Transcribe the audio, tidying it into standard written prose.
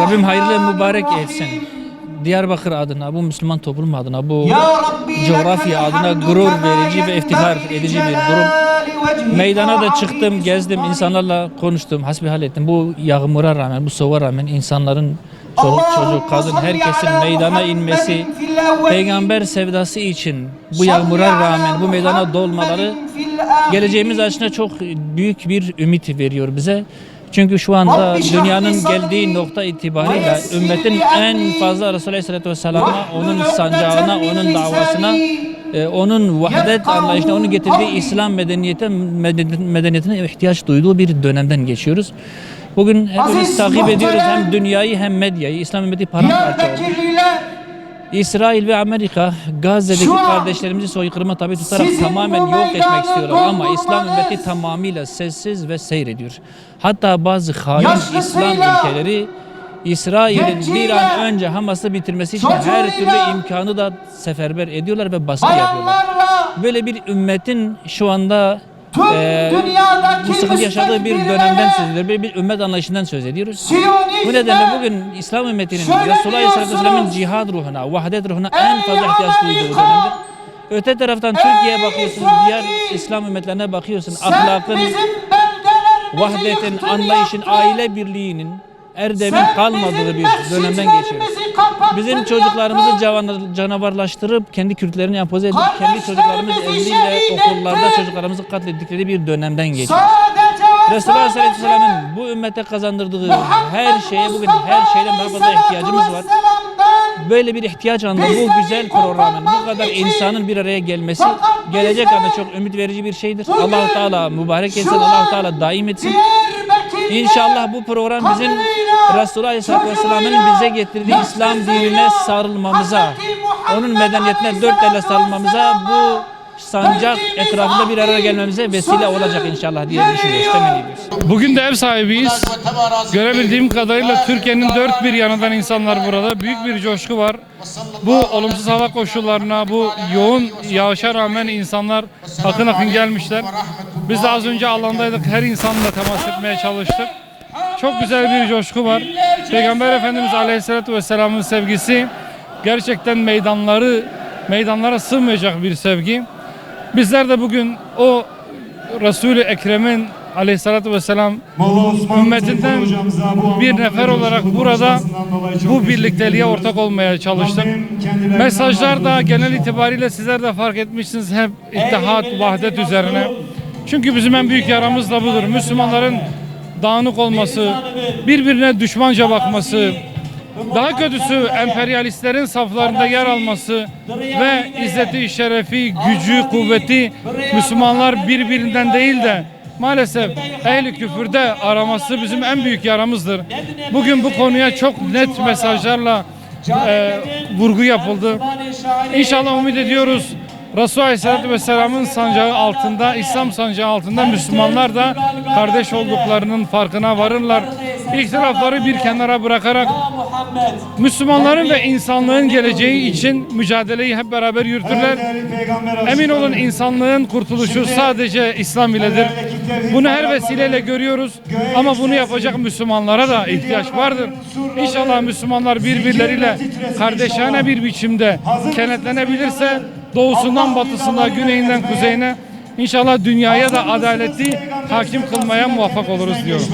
Rabbim hayırlı mübarek etsin. Diyarbakır adına, bu Müslüman toplum adına, bu coğrafya adına gurur verici ve iftihar edici bir durum. Meydana da çıktım, gezdim, insanlarla konuştum, hasbihal ettim. Bu yağmura rağmen, bu soğuğa rağmen insanların, çoluk çocuk, kadın, herkesin meydana inmesi, peygamber sevdası için bu yağmura rağmen bu meydana dolmaları geleceğimiz açısından çok büyük bir ümit veriyor bize. Çünkü şu anda dünyanın geldiği nokta itibariyle ümmetin en fazla Resulullah Aleyhisselatü Vesselam'a, onun sancağına, onun davasına, onun vahdet anlayışına, onun getirdiği İslam medeniyetine ihtiyaç duyduğu bir dönemden geçiyoruz. Bugün hepimiz takip ediyoruz hem dünyayı hem medyayı. İslam ümmeti paramparça oldu. İsrail ve Amerika Gazze'deki kardeşlerimizi soykırıma tabi tutarak tamamen yok etmek istiyorlar ama İslam ümmeti tamamıyla sessiz ve seyrediyor. Hatta bazı hain İslam ülkeleri İsrail'in bir an önce Hamas'ı bitirmesi için her türlü imkanı da seferber ediyorlar ve baskı yapıyorlar. Böyle bir ümmetin şu anda bu sıkıntı yaşadığı bir dönemden söz ediyoruz. Bir ümmet anlayışından söz ediyoruz. Bu nedenle bugün İslam ümmetinin Resulullah Aleyhisselatü Vesselam'ın cihad ruhuna, vahdet ruhuna en fazla ihtiyaç duyduğu dönemdir. Öte taraftan Türkiye'ye bakıyorsunuz, diğer İslam ümmetlerine bakıyorsun, ahlakın, vahdetin, anlayışın, aile birliğinin, erdemin kalmadığı bir dönemden geçiyoruz. Bizim çocuklarımızı canavarlaştırıp kendi kültürlerini empoze edip kendi çocuklarımız eliyle okullarda çocuklarımızı katlettikleri bir dönemden geçiyoruz. Resulullah Aleyhisselam'ın bu ümmete kazandırdığı her şeye, bugün her şeyden daha fazla ihtiyacımız var. Böyle bir ihtiyaç anında bu güzel programın, bu kadar insanın bir araya gelmesi gelecek anda çok ümit verici bir şeydir. Allah-u Teala mübarek etsin, Allah-u Teala daim etsin. İnşallah bu program bizim Resulullah Aleyhisselatü Vesselam'ın bize getirdiği İslam dinine sarılmamıza, onun medeniyetine dört elle sarılmamıza, bu sancak etrafında bir araya gelmemize vesile olacak inşallah diye düşünüyoruz, temenni ediyoruz. Bugün de ev sahibiyiz. Görebildiğim kadarıyla Türkiye'nin dört bir yanından insanlar burada. Büyük bir coşku var. Bu olumsuz hava koşullarına, bu yoğun yağışa rağmen insanlar akın akın gelmişler. Biz de az önce alandaydık. Her insanla temas etmeye çalıştık. Çok güzel bir coşku var. Peygamber Efendimiz Aleyhisselatü Vesselam'ın sevgisi gerçekten meydanlara sığmayacak bir sevgi. Bizler de bugün o Resul-i Ekrem'in Aleyhisselatü Vesselam ümmetinden bir nefer olarak burada bu birlikteliğe ortak olmaya çalıştık. Mesajlar da genel itibariyle sizler de fark etmişsiniz, hep ittihat, vahdet üzerine. Çünkü bizim en büyük yaramız da budur. Müslümanların dağınık olması, birbirine düşmanca bakması, daha kötüsü emperyalistlerin saflarında yer alması ve izzeti, şerefi, gücü, kuvveti Müslümanlar birbirinden değil de maalesef ehli küfürde araması bizim en büyük yaramızdır. Bugün bu konuya çok net mesajlarla vurgu yapıldı. İnşallah umut ediyoruz. Resulullah Aleyhisselatü Vesselam'ın sancağı altında, İslam sancağı altında Müslümanlar da kardeş olduklarının farkına varırlar. İhtilafları bir kenara bırakarak Müslümanların ve insanlığın geleceği için mücadeleyi hep beraber yürütürler. Emin olun, insanlığın kurtuluşu sadece İslam iledir. Bunu her vesileyle görüyoruz ama bunu yapacak Müslümanlara da ihtiyaç vardır. İnşallah Müslümanlar birbirleriyle kardeşane bir biçimde kenetlenebilirse, doğusundan batısına, güneyinden kuzeyine, İnşallah dünyaya da adaleti hakim kılmaya muvaffak oluruz diyorum.